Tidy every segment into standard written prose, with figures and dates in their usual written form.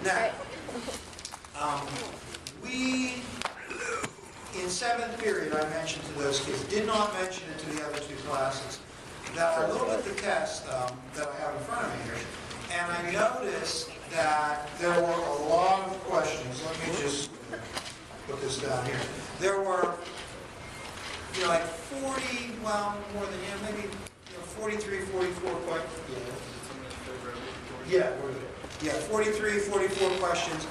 Now, we, in 7th period, I mentioned to those kids, did not mention it to the other 2 classes, that I looked at the test that I have in front of me here, and I noticed that there were a lot of questions. Let me just put this down here. There were, like 40, well, more than, maybe 43, 44 questions. Yeah, 43, 44 questions,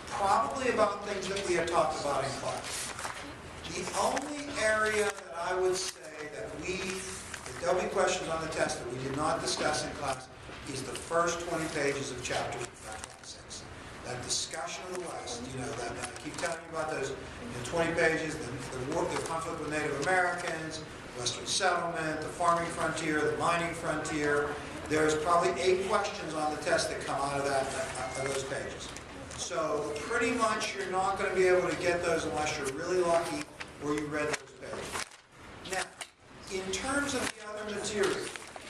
probably about things that we had talked about in class. The only area that I would say that there'll be questions on the test that we did not discuss in class is the first 20 pages of chapter 26. That discussion of the West, that I keep telling you about those 20 pages, the conflict with Native Americans, Western settlement, the farming frontier, the mining frontier. There's probably 8 questions on the test that come out of those pages. So pretty much you're not going to be able to get those unless you're really lucky or you read those pages. Now, in terms of the other material,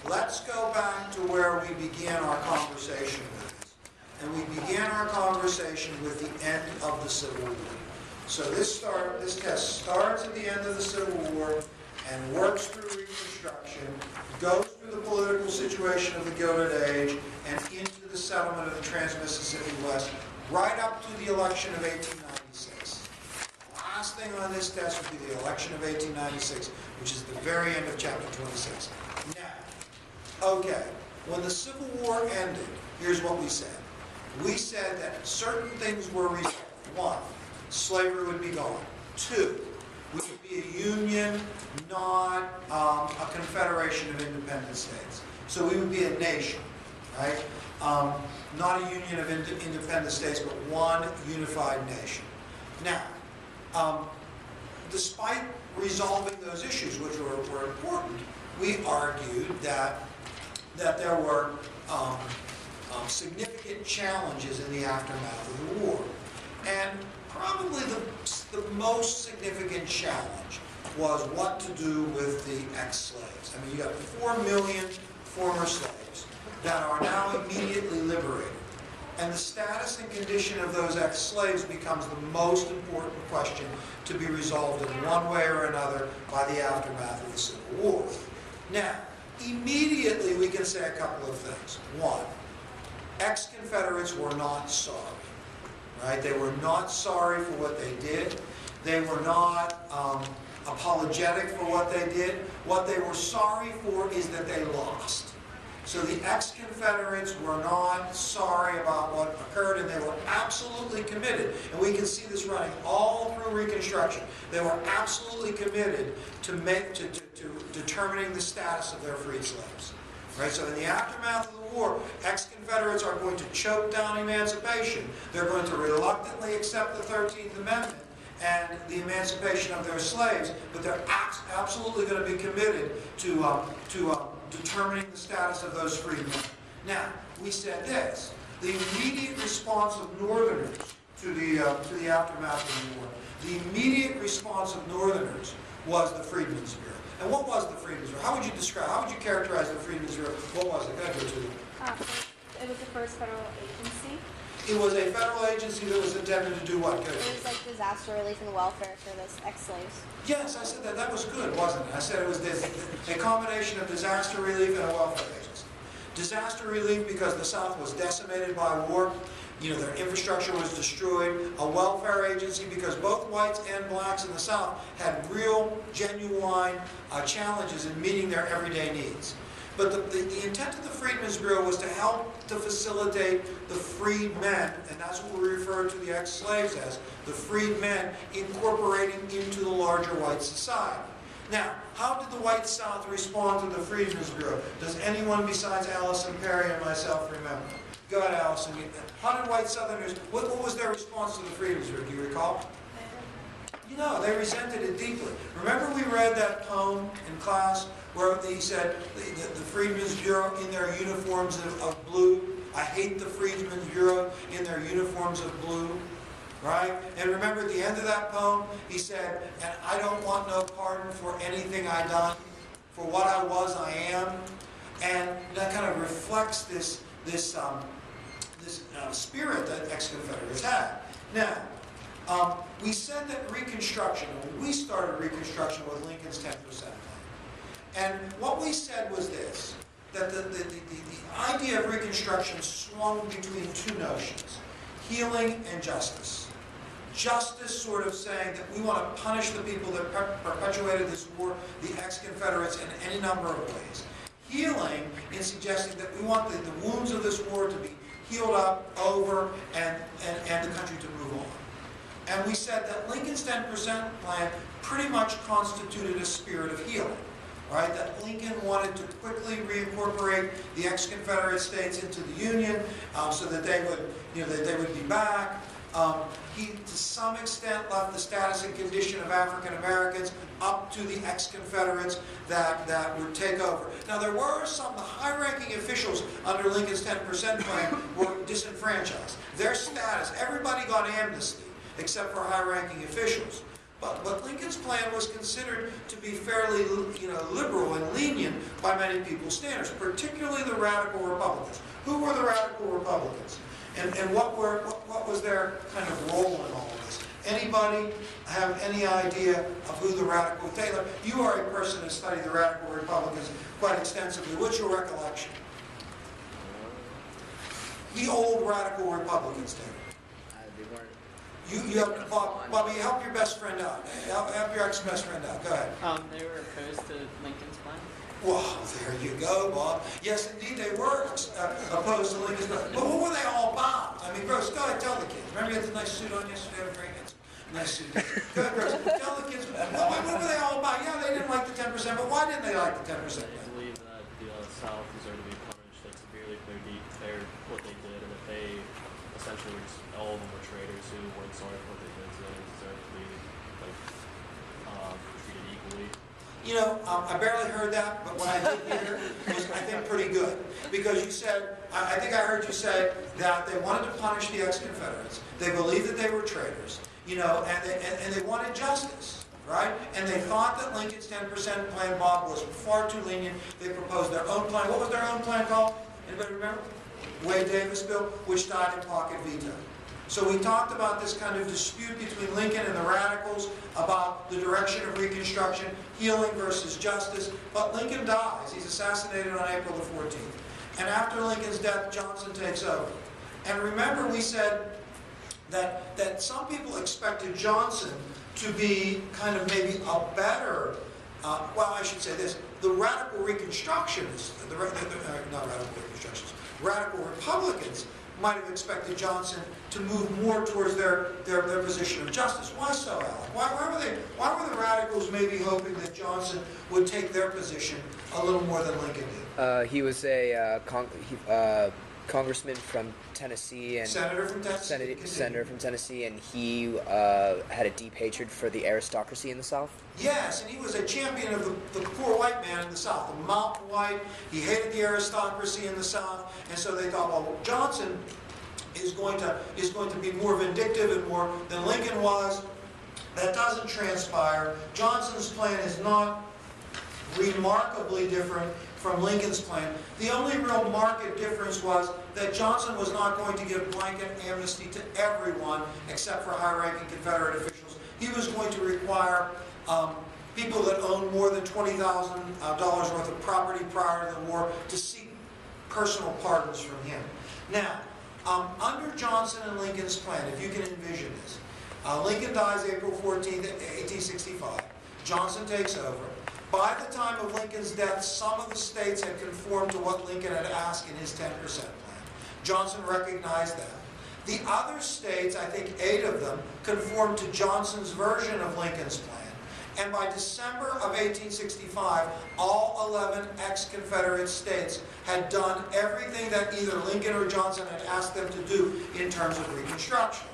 let's go back to where we began our conversation with this. And we began our conversation with the end of the Civil War. So this test starts at the end of the Civil War and works through Reconstruction, goes through the political situation of the Gilded Age, and into the settlement of the Trans-Mississippi West, right up to the election of 1896. The last thing on this test would be the election of 1896, which is the very end of chapter 26. Now, okay, when the Civil War ended, here's what we said. We said that certain things were resolved. 1, slavery would be gone. 2, we would be a union, not a confederation of independent states. So we would be a nation, right? Not a union of independent states, but one unified nation. Now, despite resolving those issues, which were important, we argued that there were significant challenges in the aftermath of the war. And probably the most significant challenge was what to do with the ex-slaves. I mean, you got 4 million former slaves that are now immediately liberated. And the status and condition of those ex-slaves becomes the most important question to be resolved in one way or another by the aftermath of the Civil War. Now, immediately we can say a couple of things. 1, ex-Confederates were not sorry. Right? They were not sorry for what they did. They were not apologetic for what they did. What they were sorry for is that they lost. So the ex-Confederates were not sorry about what occurred, and they were absolutely committed. And we can see this running all through Reconstruction. They were absolutely committed to determining the status of their freed slaves. Right? So in the aftermath of the war, ex-Confederates are going to choke down emancipation. They're going to reluctantly accept the 13th Amendment and the emancipation of their slaves, but they're absolutely going to be committed to determining the status of those freed men. Now, we said this: the immediate response of Northerners to the aftermath of the war, the immediate response of Northerners was the Freedmen's Bureau. And what was the Freedmen's Bureau? How would you characterize the Freedmen's Bureau? What was it? Go ahead, It was the first federal agency. It was a federal agency that was intended to do what? Good. It was like disaster relief and welfare for those ex-slaves. Yes, I said that. That was good, wasn't it? I said it was a combination of disaster relief and a welfare agency. Disaster relief because the South was decimated by war. Their infrastructure was destroyed. A welfare agency because both whites and blacks in the South had real, genuine challenges in meeting their everyday needs. But the intent of the Freedmen's Bureau was to help to facilitate the freed men, and that's what we refer to the ex-slaves as, the freed men incorporating into the larger white society. Now, how did the white South respond to the Freedmen's Bureau? Does anyone besides Allison Perry and myself remember? Go ahead, Allison. How did white Southerners, what was their response to the Freedmen's Bureau? Do you recall? They resented it deeply. Remember we read that poem in class where he said, the Freedmen's Bureau in their uniforms of blue. I hate the Freedmen's Bureau in their uniforms of blue. Right? And remember at the end of that poem, he said, and I don't want no pardon for anything I done. For what I was, I am. And that kind of reflects this spirit that ex-Confederates had. Now, we said that Reconstruction, when we started Reconstruction with Lincoln's 10% plan, and what we said was this, that the idea of Reconstruction swung between two notions, healing and justice. Justice sort of saying that we want to punish the people that perpetuated this war, the ex-Confederates, in any number of ways. Healing in suggesting that we want the wounds of this war to be healed up, over, and the country to move on. And we said that Lincoln's 10% plan pretty much constituted a spirit of healing, right? That Lincoln wanted to quickly reincorporate the ex-Confederate states into the Union so that they would, that they would be back. He, to some extent, left the status and condition of African Americans up to the ex-Confederates that would take over. Now, there were some, the high-ranking officials under Lincoln's 10% plan were disenfranchised. Their status, everybody got amnesty, except for high-ranking officials. But Lincoln's plan was considered to be fairly, liberal and lenient by many people's standards, particularly the radical Republicans. Who were the radical Republicans? And what was their kind of role in all of this? Anybody have any idea of who the radical, Taylor, you are a person who studied the radical Republicans quite extensively. What's your recollection? The old radical Republicans, Taylor. They weren't. You have, Bobby, help your best friend out. Help your ex-best friend out. Go ahead. They were opposed to Lincoln's plan. Well, there you go, Bob. Yes, indeed, they were opposed to Lincoln's plan. But what were they all about? I mean, Gross, go ahead, tell the kids. Remember you had the nice suit on yesterday? Very nice suit. Go ahead, Gross. Tell the kids, what were they all about? Yeah, they didn't like the 10%, but why didn't they like the 10%? They believe that the South deserved to be punished severely for what they did, and that they essentially were just, all of them were traitors who weren't sorry for what they did, so they deserved to be treated equally. I barely heard that, but what I did hear was, I think, pretty good. Because you said, I think I heard you say that they wanted to punish the ex-Confederates. They believed that they were traitors, and they wanted justice, right? And they thought that Lincoln's 10% plan, Bob, was far too lenient. They proposed their own plan. What was their own plan called? Anybody remember? Wade Davis bill, which died in pocket veto. So we talked about this kind of dispute between Lincoln and the radicals about the direction of Reconstruction, healing versus justice. But Lincoln dies. He's assassinated on April the 14th. And after Lincoln's death, Johnson takes over. And remember, we said that some people expected Johnson to be kind of maybe a better, I should say this, the radical Reconstructionists, not radical Reconstructionists, radical Republicans might have expected Johnson to move more towards their position of justice. Why so, Alec? Why were the radicals maybe hoping that Johnson would take their position a little more than Lincoln did? He was a congressman from Tennessee and Senator from Tennessee. Senator from Tennessee, and he had a deep hatred for the aristocracy in the South. Yes, and he was a champion of the poor white man in the South, the mountain white. He hated the aristocracy in the South, and so they thought, well, Johnson is going to be more vindictive and more than Lincoln was. That doesn't transpire. Johnson's plan is not remarkably different from Lincoln's plan. The only real marked difference was that Johnson was not going to give blanket amnesty to everyone except for high-ranking Confederate officials. He was going to require people that owned more than $20,000 worth of property prior to the war to seek personal pardons from him. Now, under Johnson and Lincoln's plan, if you can envision this, Lincoln dies April 14th, 1865. Johnson takes over. By the time of Lincoln's death, some of the states had conformed to what Lincoln had asked in his 10% plan. Johnson recognized that. The other states, I think 8 of them, conformed to Johnson's version of Lincoln's plan. And by December of 1865, all 11 ex-Confederate states had done everything that either Lincoln or Johnson had asked them to do in terms of Reconstruction.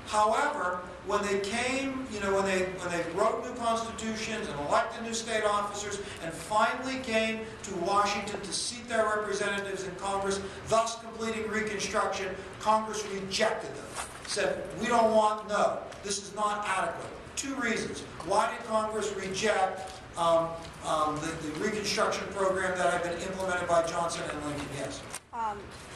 However, when they came, when they wrote new constitutions and elected new state officers and finally came to Washington to seat their representatives in Congress, thus completing Reconstruction, Congress rejected them. Said, we don't want, no, this is not adequate. 2 reasons. Why did Congress reject the Reconstruction program that had been implemented by Johnson and Lincoln? Yes.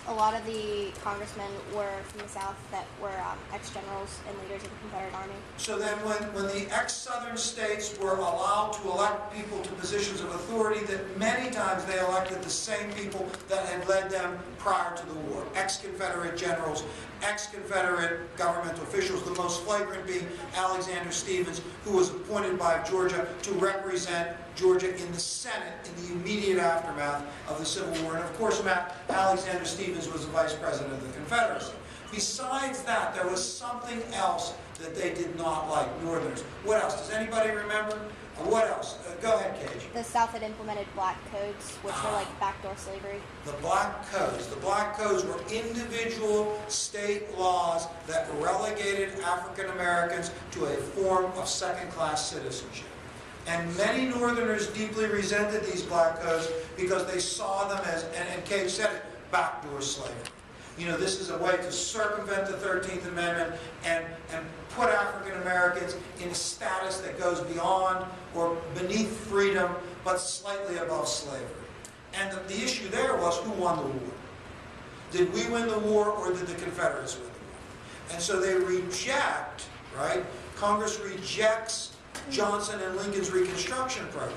a lot of the congressmen were from the South that were ex-generals and leaders of the Confederate Army. So then when the ex-Southern states were allowed to elect people to positions of authority, that many times they elected the same people that had led them prior to the war. Ex-Confederate generals, ex-Confederate government officials, the most flagrant being Alexander Stephens, who was appointed by Georgia to represent Georgia in the Senate in the immediate aftermath of the Civil War. And of course, Alexander Stephens was the Vice President of the Confederacy. Besides that, there was something else that they did not like, Northerners. What else? Does anybody remember? What else? Go ahead, Cage. The South had implemented black codes, which were like backdoor slavery. The black codes. The black codes were individual state laws that relegated African Americans to a form of second-class citizenship. And many Northerners deeply resented these black codes because they saw them as, and Cage said it, backdoor slavery. You know, this is a way to circumvent the 13th Amendment and put African Americans in a status that goes beyond or beneath freedom, but slightly above slavery. And the issue there was, who won the war? Did we win the war, or did the Confederates win the war? And so they reject, right? Congress rejects Johnson and Lincoln's Reconstruction program.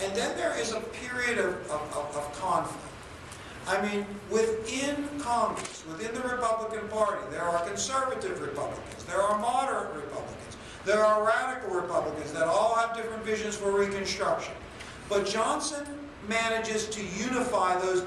And then there is a period of conflict. I mean, within Congress, within the Republican Party, there are conservative Republicans, there are moderate Republicans, there are radical Republicans that all have different visions for Reconstruction. But Johnson manages to unify those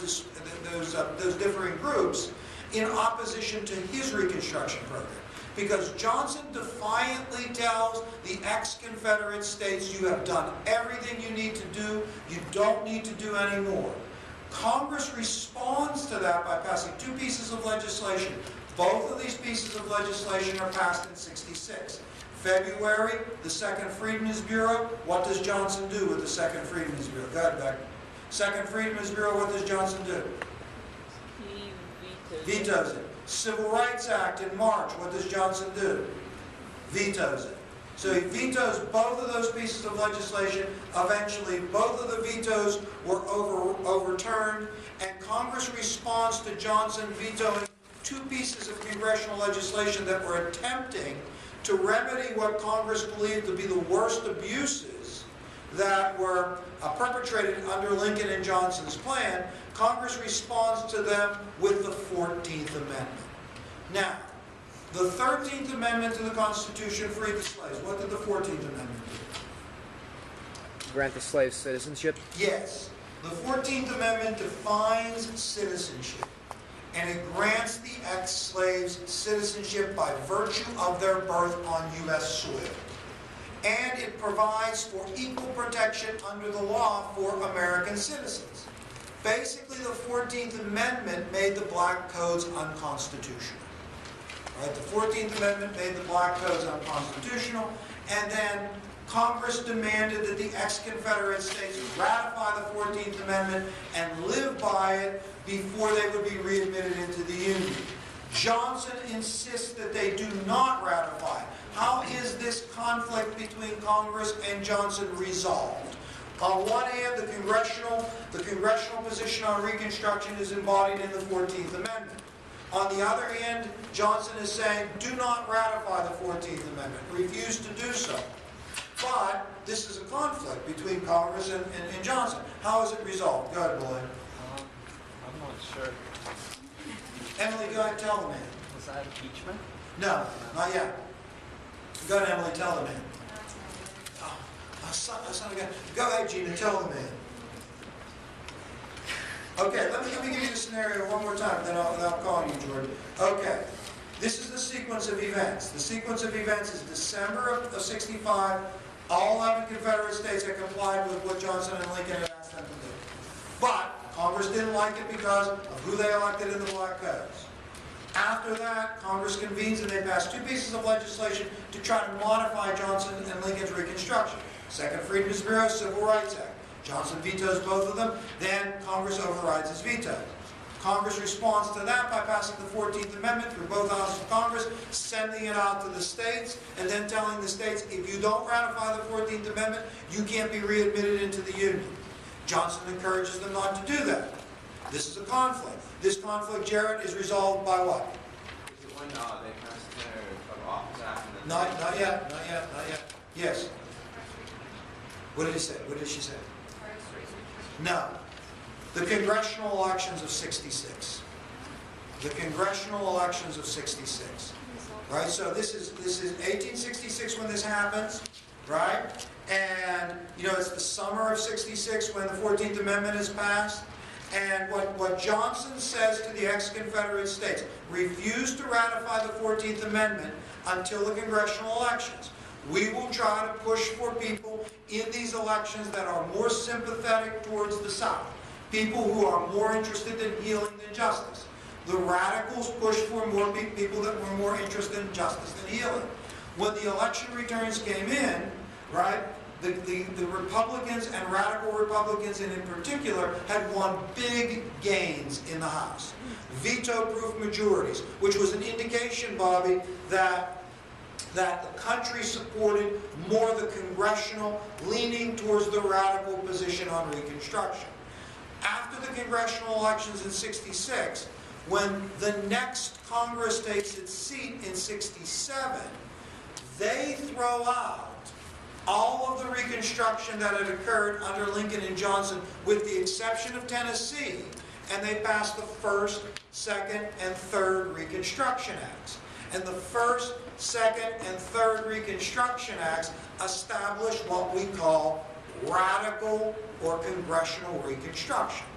differing groups in opposition to his Reconstruction program. Because Johnson defiantly tells the ex-Confederate states, you have done everything you need to do, you don't need to do any more. Congress responds to that by passing two pieces of legislation. Both of these pieces of legislation are passed in '66. February, the Second Freedmen's Bureau. What does Johnson do with the Second Freedmen's Bureau? Go ahead, Beck. Second Freedmen's Bureau, what does Johnson do? He Vetoes it. Civil Rights Act in March, what does Johnson do? Vetoes it. So he vetoes both of those pieces of legislation. Eventually, both of the vetoes were overturned, and Congress responds to Johnson vetoing two pieces of congressional legislation that were attempting to remedy what Congress believed to be the worst abuses that were perpetrated under Lincoln and Johnson's plan. Congress responds to them with the 14th Amendment. Now, the 13th Amendment to the Constitution freed the slaves. What did the 14th Amendment do? Grant the slaves citizenship? Yes. The 14th Amendment defines citizenship, and it grants the ex-slaves citizenship by virtue of their birth on U.S. soil. And it provides for equal protection under the law for American citizens. Basically, the 14th Amendment made the black codes unconstitutional. Right? The 14th Amendment made the black codes unconstitutional, and then Congress demanded that the ex-Confederate states ratify the 14th Amendment and live by it before they would be readmitted into the Union. Johnson insists that they do not ratify. How is this conflict between Congress and Johnson resolved? On one hand, the congressional position on Reconstruction is embodied in the 14th Amendment. On the other hand, Johnson is saying, do not ratify the 14th Amendment. Refuse to do so. But this is a conflict between Congress and Johnson. How is it resolved? Go ahead, Lloyd. I'm not sure. Emily, go ahead and tell the man. Was that impeachment? No, not yet. Go ahead, Emily, tell the man. Son of a gun. Go ahead, Gina, tell the man. Okay, let me give you the scenario one more time, then I'll call you, Jordan. Okay, this is the sequence of events. The sequence of events is December of '65. All 11 Confederate states had complied with what Johnson and Lincoln had asked them to do. But Congress didn't like it because of who they elected in the black codes. After that, Congress convenes and they pass two pieces of legislation to try to modify Johnson and Lincoln's Reconstruction. Second Freedmen's Bureau, Civil Rights Act. Johnson vetoes both of them, then Congress overrides his veto. Congress responds to that by passing the 14th Amendment through both houses of Congress, sending it out to the states, and then telling the states, if you don't ratify the 14th Amendment, you can't be readmitted into the Union. Johnson encourages them not to do that. This is a conflict. This conflict, Jared, is resolved by what? Is it when they passed their office act? And then Not yet, not yet, not yet. Yes. What did he say? What did she say? No. The congressional elections of 66. The congressional elections of 66. Right? So this is 1866 when this happens, right? And, you know, it's the summer of 66 when the 14th Amendment is passed. And what Johnson says to the ex-Confederate states, refuse to ratify the 14th Amendment until the congressional elections. We will try to push for people in these elections that are more sympathetic towards the South. People who are more interested in healing than justice. The radicals pushed for more people that were more interested in justice than healing. When the election returns came in, right, the Republicans and radical Republicans, and in particular, had won big gains in the House. Veto-proof majorities, which was an indication, Bobby, that the country supported more the congressional, leaning towards the radical position on Reconstruction. After the congressional elections in 66, when the next Congress takes its seat in 67, they throw out all of the Reconstruction that had occurred under Lincoln and Johnson, with the exception of Tennessee, and they pass the first, second, and third Reconstruction Acts. And the first, second, and third Reconstruction Acts establish what we call radical or congressional Reconstruction.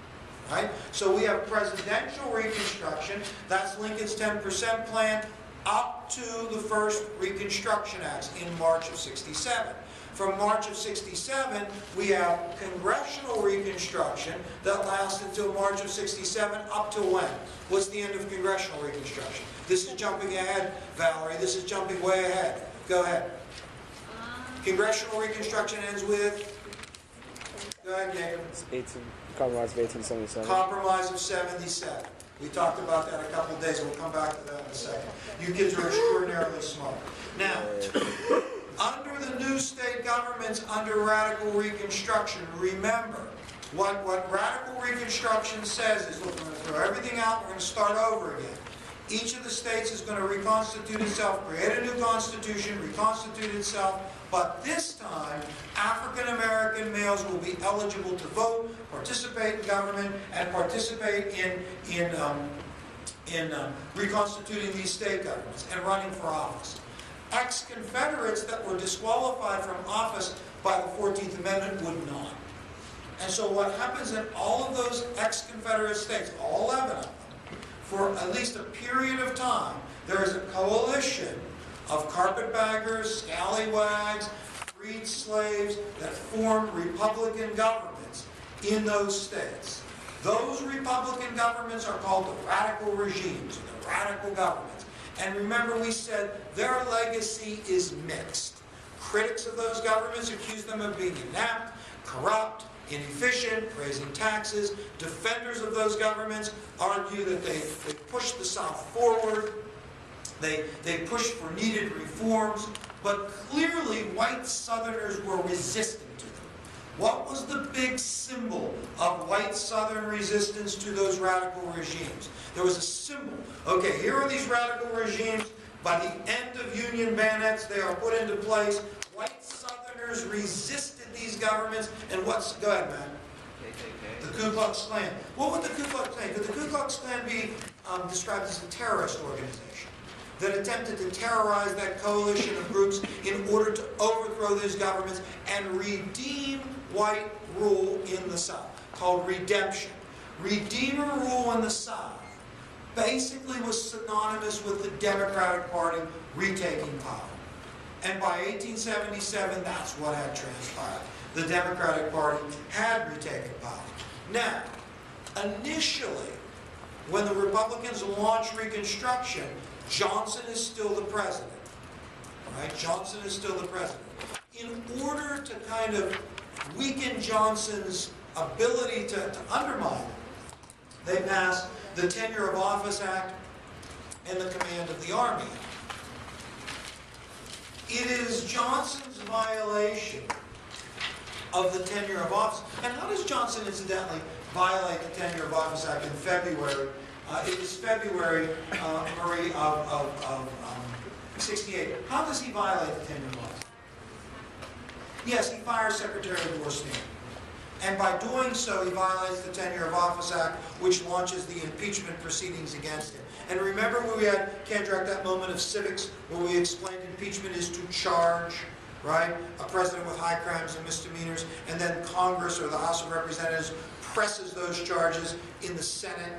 Right? So we have presidential Reconstruction, that's Lincoln's 10% plan, up to the first Reconstruction Acts in March of 67. From March of 67, we have congressional Reconstruction that lasts until March of 67, up to when? What's the end of congressional Reconstruction? This is jumping ahead, Valerie. This is jumping way ahead. Go ahead. Congressional Reconstruction ends with? Go ahead, Jacob. Compromise of 1877. Compromise of 77. We talked about that a couple of days. We'll come back to that in a second. You kids are extraordinarily smart. Now, under the new state governments under radical Reconstruction, remember, what radical Reconstruction says is, look, we're going to throw everything out, we're going to start over again. Each of the states is going to reconstitute itself, create a new constitution, reconstitute itself, but this time, African American males will be eligible to vote, participate in government, and participate in reconstituting these state governments and running for office. Ex-Confederates that were disqualified from office by the 14th Amendment would not. And so what happens in all of those ex-Confederate states, all 11 of them, for at least a period of time, there is a coalition of carpetbaggers, scallywags, freed slaves that form Republican governments in those states. Those Republican governments are called the radical regimes, the radical governments. And remember, we said their legacy is mixed. Critics of those governments accuse them of being inept, corrupt, inefficient, raising taxes. Defenders of those governments argue that they pushed the South forward, they pushed for needed reforms, but clearly white Southerners were resistant to them. What was the big symbol of white Southern resistance to those radical regimes? There was a symbol. Okay, here are these radical regimes. By the end of Union bayonets, they are put into place. White Southerners resisted these governments, and what's, go ahead, man. The Ku Klux Klan. What would the Ku Klux Klan? Could the Ku Klux Klan be described as a terrorist organization that attempted to terrorize that coalition of groups in order to overthrow these governments and redeem white rule in the South, called redemption. Redeemer rule in the South basically was synonymous with the Democratic Party retaking power. And by 1877, that's what had transpired. The Democratic Party had retaken power. Now, initially, when the Republicans launched Reconstruction, Johnson is still the president. Right? Johnson is still the president. In order to kind of weaken Johnson's ability to undermine him, they passed the Tenure of Office Act and the Command of the Army Act. It is Johnson's violation of the Tenure of Office. And how does Johnson, incidentally, violate the Tenure of Office Act in February It is February, Marie, of 68. How does he violate the tenure laws? Yes, he fires Secretary of War Stanton. And by doing so, he violates the Tenure of Office Act, which launches the impeachment proceedings against him. And remember when we had, Kendrick, that moment of civics where we explained impeachment is to charge, right, a president with high crimes and misdemeanors, and then Congress or the House of Representatives presses those charges in the Senate,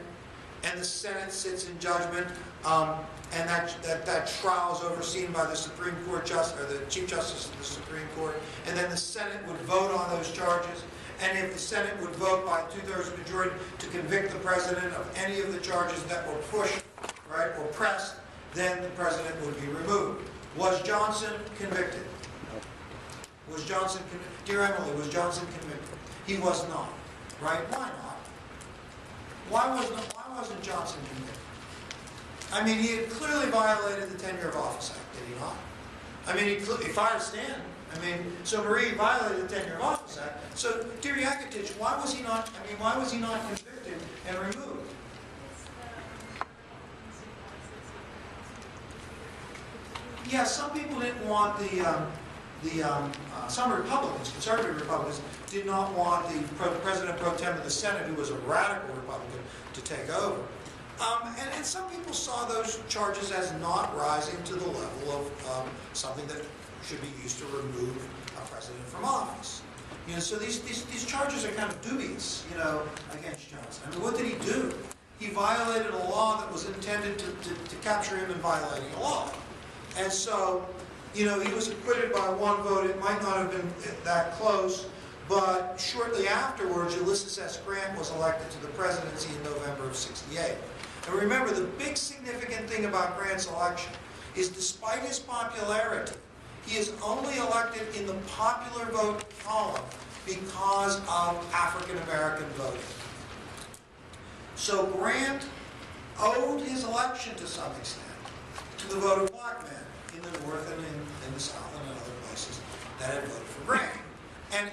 and the Senate sits in judgment, and that trial is overseen by the Supreme Court Justice, or the Chief Justice of the Supreme Court, and then the Senate would vote on those charges. And if the Senate would vote by a 2/3 majority to convict the president of any of the charges that were pushed, right, or pressed, then the president would be removed. Was Johnson convicted? Was Johnson convicted? Dear Emily, was Johnson convicted? He was not, right? Why not? Why wasn't Johnson convicted? I mean, he had clearly violated the Tenure of Office Act, did he not? I mean, he fired Stanton. I mean, so Marie violated the Tenure of Office Act. So, dear Yakutich, why was he not convicted and removed? Yeah, some people didn't want some Republicans, conservative Republicans, did not want the President Pro Tem of the Senate, who was a radical Republican, to take over. And some people saw those charges as not rising to the level of something that should be used to remove a president from office. You know, so these charges are kind of dubious, you know, against Johnson. I mean, what did he do? He violated a law that was intended to capture him in violating a law. And so, you know, he was acquitted by one vote. It might not have been that close, but shortly afterwards, Ulysses S. Grant was elected to the presidency in November of '68. And remember, the big significant thing about Grant's election is despite his popularity, he is only elected in the popular vote column because of African-American voting. So Grant owed his election to some extent to the vote of black men in the North and in the South and in other places that had voted for Grant. And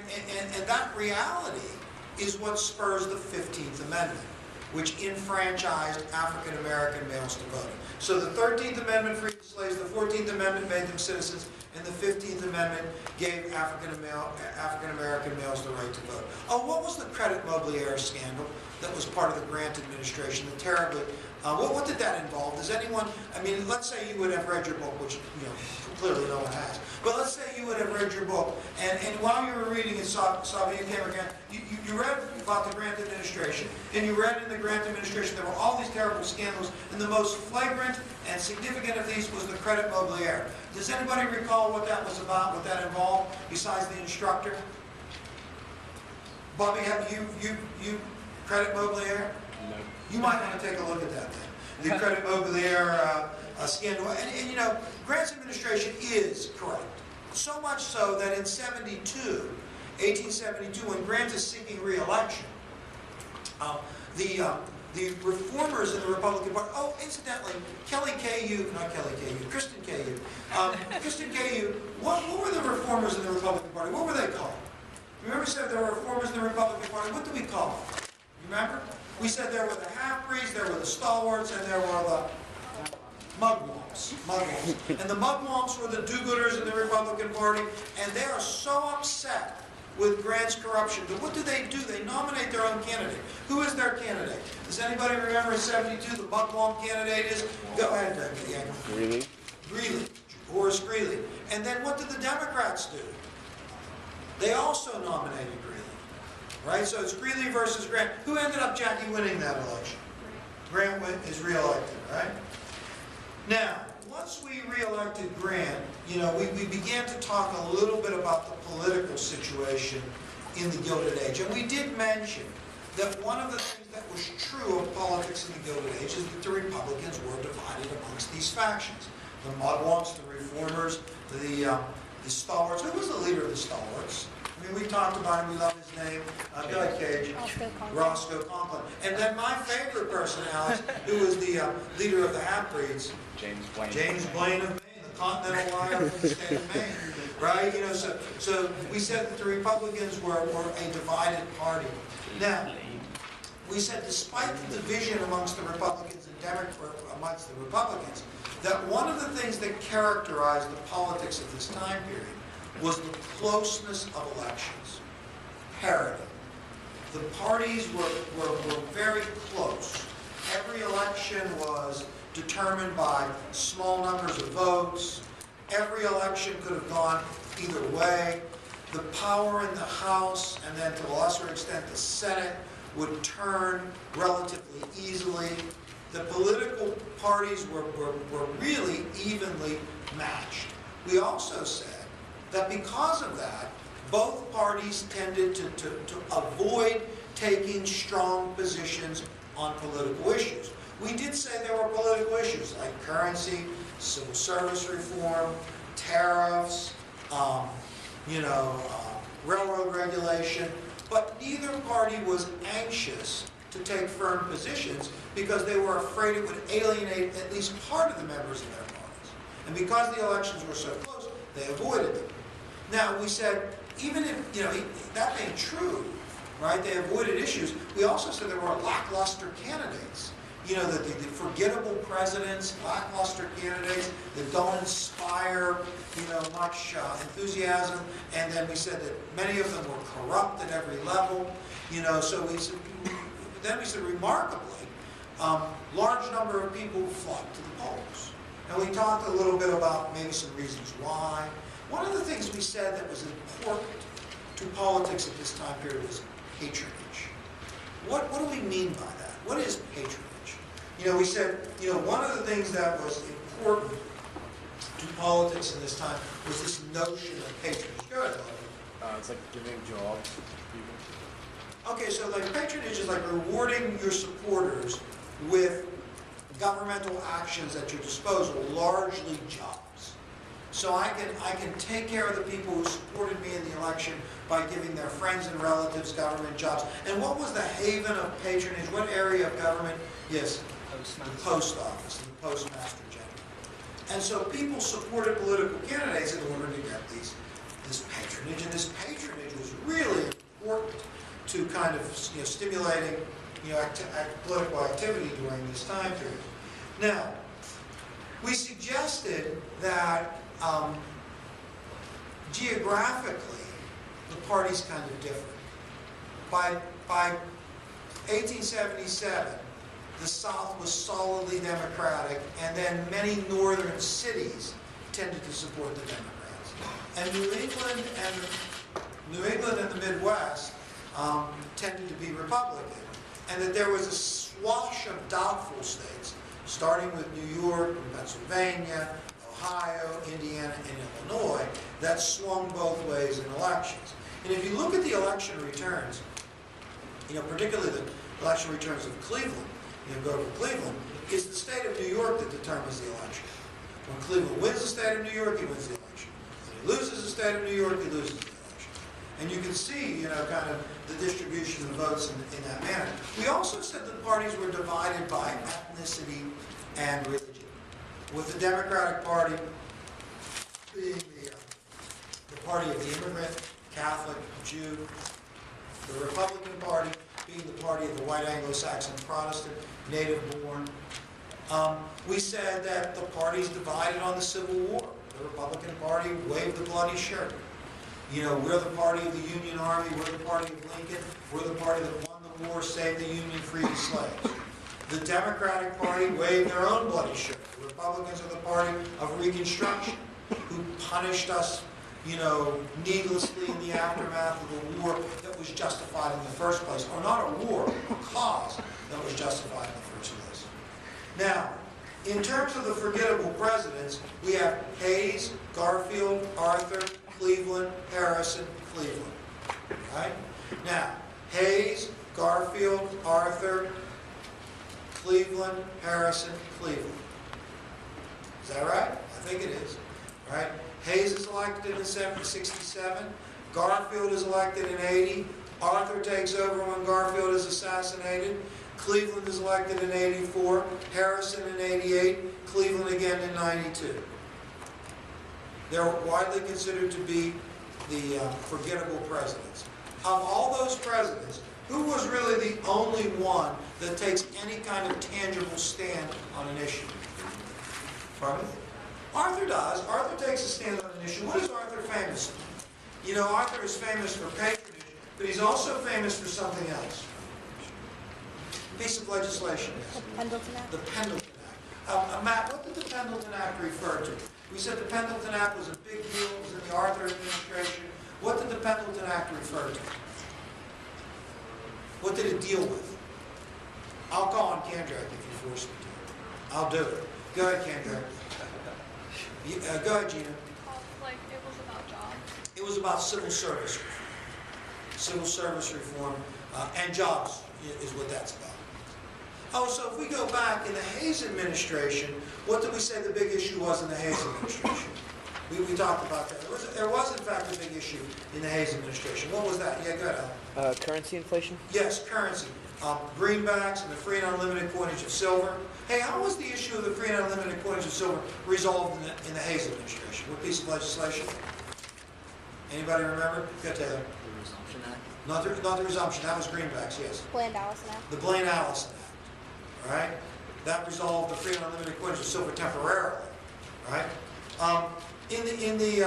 that reality is what spurs the 15th Amendment, which enfranchised African-American males to vote. So the 13th Amendment freed the slaves, the 14th Amendment made them citizens, and the 15th Amendment gave African-American males the right to vote. Oh, what was the Credit Mobilier scandal that was part of the Grant administration? The terribly, what did that involve? Does anyone, I mean, let's say you would have read your book, which, you know, clearly no one has. But let's say you would have read your book, and while you were reading it, saw you came again, you read about the Grant administration, and you read in the Grant administration there were all these terrible scandals, and the most flagrant and significant of these was the Credit Mobilier. Does anybody recall what that was about, what that involved, besides the instructor? Bobby, have you Credit Mobilier? No. You might want to take a look at that then. The Credit Mobilier scandal. And you know, Grant's administration is corrupt. So much so that in 1872, when Grant is seeking re-election, the reformers in the Republican Party, oh, incidentally, Kristen K.U. Kristen K.U., what were the reformers in the Republican Party? What were they called? Remember we said there were reformers in the Republican Party. What do we call them? Remember? We said there were the half-breeds, there were the stalwarts, and there were the mugwumps. And the mugwumps were the do-gooders in the Republican Party, and they are so upset with Grant's corruption. But what do? They nominate their own candidate. Who is their candidate? Does anybody remember in '72 the mugwump candidate is? Go ahead, Greeley. Greeley. Horace Greeley. And then what did the Democrats do? They also nominated Greeley. Right? So it's Greeley versus Grant. Who ended up, Jackie, winning that election? Grant is re-elected, right? Now, once we re-elected Grant, you know, we began to talk a little bit about the political situation in the Gilded Age. And we did mention that one of the things that was true of politics in the Gilded Age is that the Republicans were divided amongst these factions. The mugwumps, the reformers, the stalwarts. Who was the leader of the stalwarts? I mean, we talked about him, we love his name, Bill Cage, Roscoe Conklin. And then my favorite person, Alex, who was the leader of the half-breeds, James Blaine of Maine, the Continental Liar from the state of Maine. Right? You know, so we said that the Republicans were a divided party. Now, we said despite the division amongst the Republicans and amongst the Republicans, that one of the things that characterized the politics of this time period was the closeness of elections. Parity. The parties were very close. Every election was determined by small numbers of votes. Every election could have gone either way. The power in the House, and then to a lesser extent the Senate, would turn relatively easily. The political parties were really evenly matched. We also said that because of that, both parties tended to avoid taking strong positions on political issues. We did say there were political issues like currency, civil service reform, tariffs, railroad regulation, but neither party was anxious to take firm positions because they were afraid it would alienate at least part of the members of their parties. And because the elections were so close, they avoided them. Now, we said, even if, that being true, right, they avoided issues, we also said there were lackluster candidates. The forgettable presidents, lackluster candidates that don't inspire, much enthusiasm. And then we said that many of them were corrupt at every level. So we said, remarkably, large number of people flocked to the polls. And we talked a little bit about maybe some reasons why. One of the things we said that was important to politics at this time period was patronage. What do we mean by that? What is patronage? We said, one of the things that was important to politics in this time was this notion of patronage. Go ahead, Logan. It's like giving jobs to people. Okay, so like patronage is like rewarding your supporters with governmental actions at your disposal, largely jobs. So I can take care of the people who supported me in the election by giving their friends and relatives government jobs. And what was the haven of patronage? What area of government? Yes, the post office, the postmaster general. And so people supported political candidates in order to get this patronage. And this patronage was really important to kind of stimulating political activity during this time period. Now, we suggested that geographically, the parties kind of differed. By 1877, the South was solidly Democratic, and then many northern cities tended to support the Democrats. And New England and the Midwest tended to be Republican, and that there was a swash of doubtful states, starting with New York and Pennsylvania, Ohio, Indiana, and Illinois, that swung both ways in elections. And if you look at the election returns, particularly the election returns of Cleveland, go to Cleveland, it's the state of New York that determines the election. When Cleveland wins the state of New York, he wins the election. When he loses the state of New York, he loses the election. And you can see, kind of the distribution of votes in that manner. We also said that parties were divided by ethnicity and religion, with the Democratic Party being the party of the immigrant, Catholic, Jew, the Republican Party being the party of the white Anglo-Saxon Protestant, native-born. We said that the parties divided on the Civil War. The Republican Party waved the bloody shirt. We're the party of the Union Army, we're the party of Lincoln, we're the party that won the war, saved the Union, freed the slaves. The Democratic Party waved their own bloody shirt. The Republicans are the party of Reconstruction, who punished us, needlessly in the aftermath of a war that was justified in the first place. Or not a war, a cause that was justified in the first place. Now, in terms of the forgettable presidents, we have Hayes, Garfield, Arthur, Cleveland, Harrison, Cleveland. Right? Now, Hayes, Garfield, Arthur, Cleveland, Harrison, Cleveland. Is that right? I think it is. Right? Hayes is elected in 1767. Garfield is elected in 80. Arthur takes over when Garfield is assassinated. Cleveland is elected in 84. Harrison in 88. Cleveland again in 92. They're widely considered to be the forgettable presidents. Of all those presidents, Who was really the only one that takes any kind of tangible stand on an issue? Pardon me? Arthur does. Arthur takes a stand on an issue. What is Arthur famous for? You know, Arthur is famous for patronage, but he's also famous for something else. Piece of legislation. The Pendleton Act? The Pendleton Act. Matt, what did the Pendleton Act refer to? We said the Pendleton Act was a big deal. It was in the Arthur administration. What did the Pendleton Act refer to? What did it deal with? I'll call on Kendrick if you force me to. I'll do it. Go ahead, Kendrick. Go ahead, Gina. Like, it was about jobs. It was about civil service reform. Civil service reform and jobs is what that's about. Oh, so if we go back in the Hayes administration, what did we say the big issue was in the Hayes administration? We talked about that. There was in fact a big issue in the Hayes administration. What was that? Yeah, go ahead, Al. Currency inflation? Yes, currency. Greenbacks and the free and unlimited coinage of silver. Hey, how was the issue of the free and unlimited coinage of silver resolved in the Hayes administration? What piece of legislation? Anybody remember? Go, Taylor. The Resumption Act? Not the resumption. That was greenbacks, yes. Bland-Allison Act. The Blaine-Allison Act. All right? That resolved the free and unlimited coinage of silver temporarily. All right? In the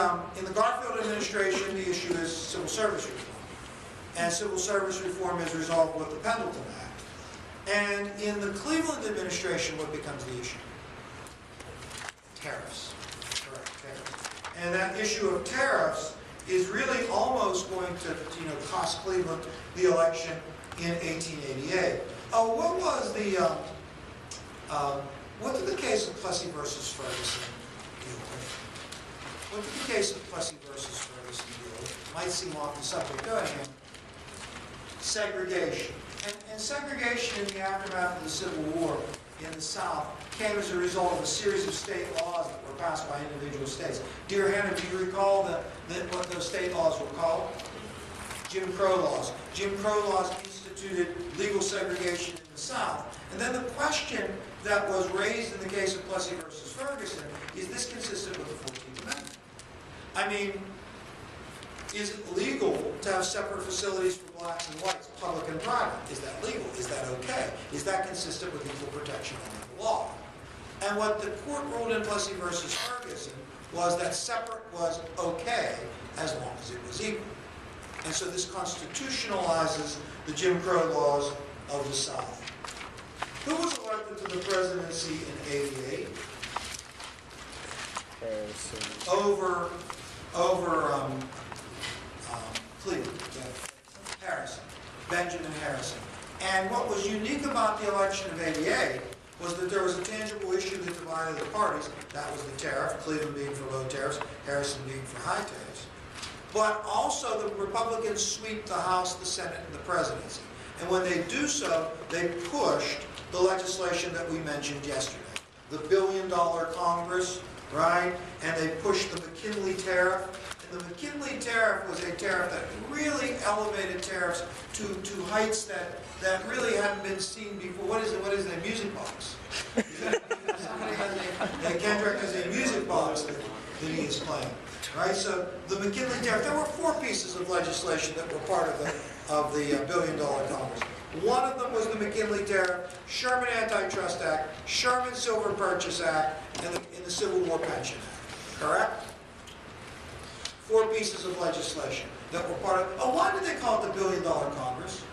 Garfield administration, the issue is civil service reform. And civil service reform is resolved with the Pendleton Act. And in the Cleveland administration, what becomes the issue? Tariffs. Correct, tariffs. And that issue of tariffs is really almost going to, cost Cleveland the election in 1888. Oh, what was what did the case of Plessy versus Ferguson deal with? What did the case of Plessy versus Ferguson deal with? Might seem off the subject. Go ahead, Ann. Segregation. And segregation in the aftermath of the Civil War in the South came as a result of a series of state laws that were passed by individual states. Dear Hannah, do you recall what those state laws were called? Jim Crow laws. Jim Crow laws instituted legal segregation in the South. And then the question that was raised in the case of Plessy versus Ferguson is this consistent with the 14th Amendment? I mean, is it legal to have separate facilities for blacks and whites, public and private? Is that legal? Is that okay? Is that consistent with equal protection under the law? And what the court ruled in Plessy versus Ferguson was that separate was okay as long as it was equal. And so this constitutionalizes the Jim Crow laws of the South. Who was elected to the presidency in '88? Over Cleveland, Harrison, Benjamin Harrison. And what was unique about the election of '88 was that there was a tangible issue that divided the parties. That was the tariff, Cleveland being for low tariffs, Harrison being for high tariffs. But also the Republicans sweep the House, the Senate, and the presidency. And when they do so, they pushed the legislation that we mentioned yesterday. The $1 billion Congress, right? And they pushed the McKinley tariff. And the McKinley tariff was a tariff that really elevated tariffs to heights that really hadn't been seen before. What is it? A music box. Somebody has Kendrick has a music box that he is playing. Right? So the McKinley tariff, there were 4 pieces of legislation that were part of the $1 billion Congress. One of them was the McKinley tariff, Sherman Antitrust Act, Sherman Silver Purchase Act, and the Civil War Pension Act. Correct? 4 pieces of legislation that were part of. Oh, why did they call it the $1 billion Congress?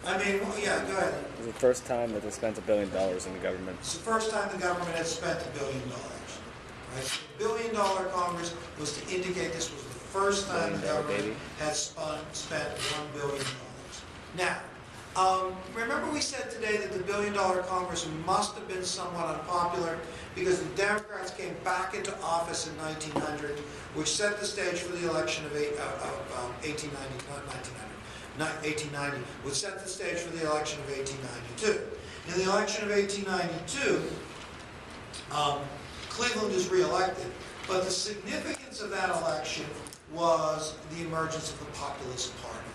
I mean, well, yeah, go ahead. It was the first time that they spent $1 billion in the government. It's the first time the government had spent $1 billion. Right? So the $1 billion Congress was to indicate this was the first time the government had spent $1 billion. Now, remember we said today that the $1 billion Congress must have been somewhat unpopular because the Democrats came back into office in 1900, which set the stage for the election of 1890, which set the stage for the election of 1892. In the election of 1892, Cleveland is reelected, but the significance of that election was the emergence of the Populist Party.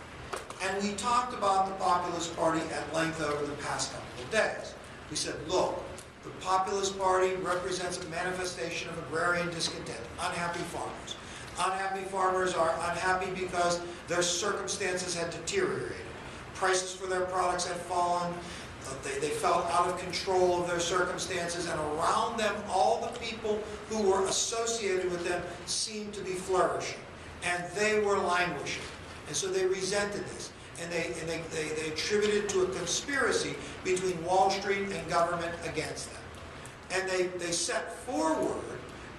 And we talked about the Populist Party at length over the past couple of days. We said, look, the Populist Party represents a manifestation of agrarian discontent, unhappy farmers. Unhappy farmers are unhappy because their circumstances had deteriorated. prices for their products had fallen. They felt out of control of their circumstances, and around them, all the people who were associated with them seemed to be flourishing, and they were languishing. And so they resented this, and they attributed it to a conspiracy between Wall Street and government against them. And they set forward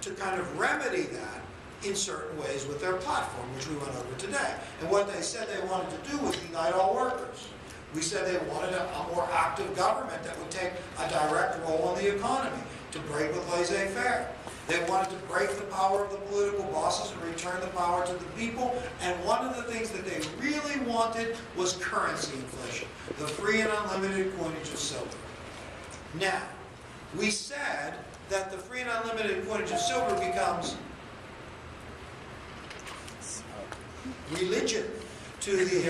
to kind of remedy that in certain ways with their platform, which we went over today. And what they said they wanted to do was unite all workers. We said they wanted a more active government that would take a direct role in the economy to break with laissez-faire. They wanted to break the power of the political bosses and return the power to the people. And one of the things that they really wanted was currency inflation, the free and unlimited coinage of silver. Now, we said that the free and unlimited coinage of silver becomes religion to the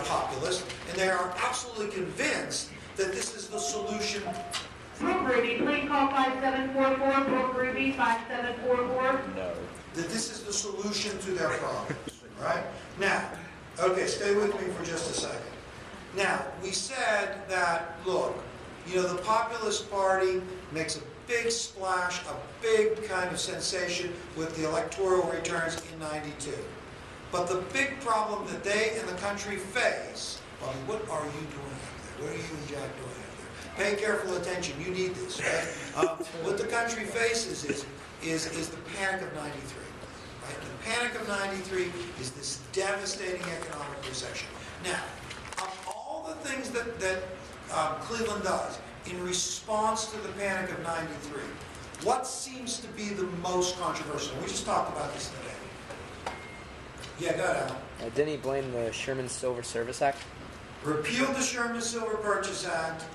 populists, and they are absolutely convinced that this is the solution. Brooke Ruby, please call 5744. Brooke Ruby, 5744. No. That this is the solution to their problems, right? Now, okay, stay with me for just a second. Now, we said that, look, you know, the Populist Party makes a big splash, a big kind of sensation with the electoral returns in '92. But the big problem that they and the country face, Bobby, what are you doing up there? What are you and Jack doing up there? Pay careful attention, you need this, right? What the country faces is the panic of '93. Right? The panic of '93 is this devastating economic recession. Now, of all the things that Cleveland does in response to the panic of '93, what seems to be the most controversial? We just talked about this today. Yeah, go ahead, Alan. Didn't he blame the Sherman Silver Service Act? Repealed the Sherman Silver Purchase Act,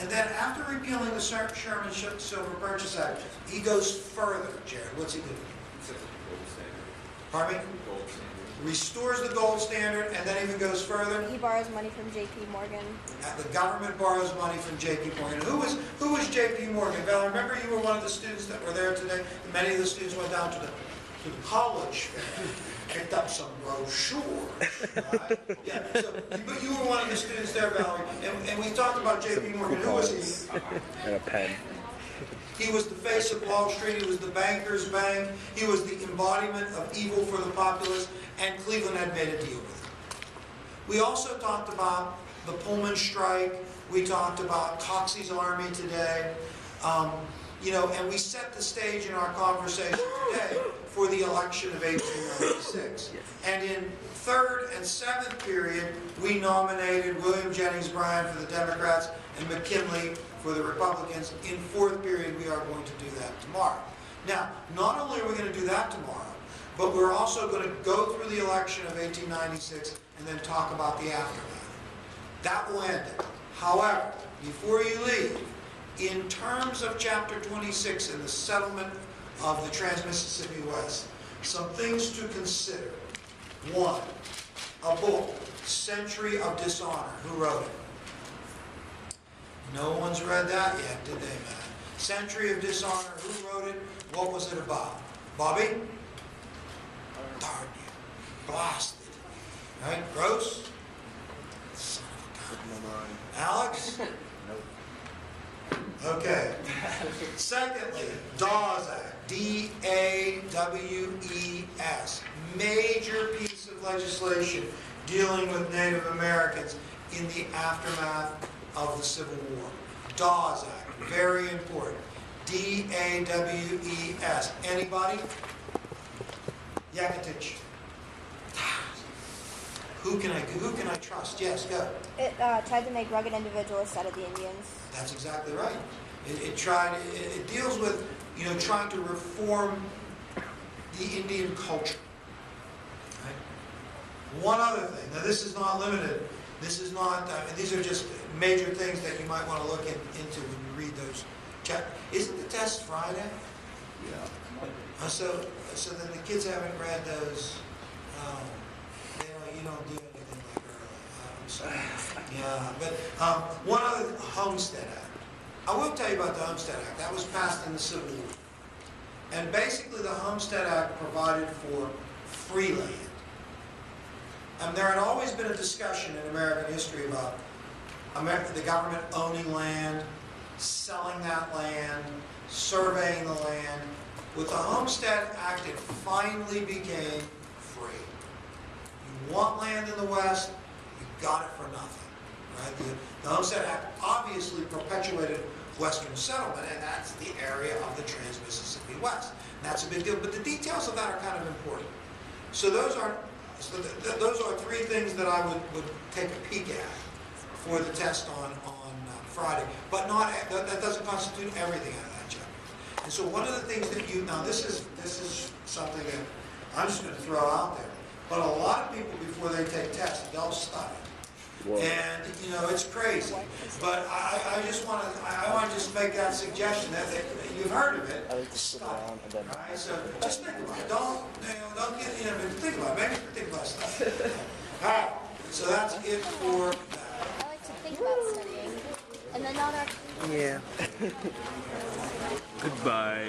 and then after repealing the Sherman Silver Purchase Act, he goes further, Jared. What's he do? Except for the gold standard. Pardon me? Gold standard. Restores the gold standard, and then even goes further. He borrows money from J.P. Morgan. The government borrows money from J.P. Morgan. Who was J.P. Morgan? Val, remember you were one of the students that were there today? Many of the students went down to the college fair, picked up some brochures, right? Yeah, so, but you were one of the students there, Valerie, and we talked about J.P. Morgan. Who was he? And a pen. He was the face of Wall Street. He was the banker's bank. He was the embodiment of evil for the populace, and Cleveland had made a deal with him. We also talked about the Pullman strike. We talked about Coxey's Army today. You know, and we set the stage in our conversation today for the election of 1896. And in third and seventh period, we nominated William Jennings Bryan for the Democrats and McKinley for the Republicans. In fourth period, we are going to do that tomorrow. Now, not only are we going to do that tomorrow, but we're also going to go through the election of 1896 and then talk about the aftermath. That will end it. However, before you leave, in terms of Chapter 26 and the settlement of the Trans-Mississippi West, some things to consider. One, a book, Century of Dishonor. Who wrote it? No one's read that yet, did they, man? Century of Dishonor. Who wrote it? What was it about? Bobby? Darn you. Blasted. Right? Gross? Son of a gun. Alex? Okay. Secondly, Dawes Act, D-A-W-E-S, major piece of legislation dealing with Native Americans in the aftermath of the Civil War. Dawes Act, very important. D-A-W-E-S. Anybody? Yakatich. Who can I trust? Yes, go. It tried to make rugged individuals instead of the Indians. That's exactly right. It deals with, you know, trying to reform the Indian culture. Right? One other thing. Now, this is not limited. This is not. These are just major things that you might want to look into when you read those. Isn't the test Friday? Yeah. So then the kids haven't read those. You don't do anything like early. I'm sorry. Yeah, but one other, Homestead Act. I will tell you about the Homestead Act. That was passed in the Civil War. And basically the Homestead Act provided for free land. there had always been a discussion in American history about the government owning land, selling that land, surveying the land. With the Homestead Act, it finally became free. You want land in the West, you got it for nothing. Right? The Homestead Act obviously perpetuated Western settlement, and that's the area of the Trans-Mississippi West. And that's a big deal, but the details of that are kind of important. So those are three things that I would take a peek at for the test on Friday, but that doesn't constitute everything out of that chapter. And so one of the things that now this is something that I'm just going to throw out there, but a lot of people before they take tests, they'll study. Whoa. And you know, it's crazy. But I just want to just make that suggestion that you've heard of it. Study. Right? So just think about it. Don't get think about it. Maybe think about stuff. All right. So that's it for that. I like to think about studying, and then not actually. Yeah. Goodbye.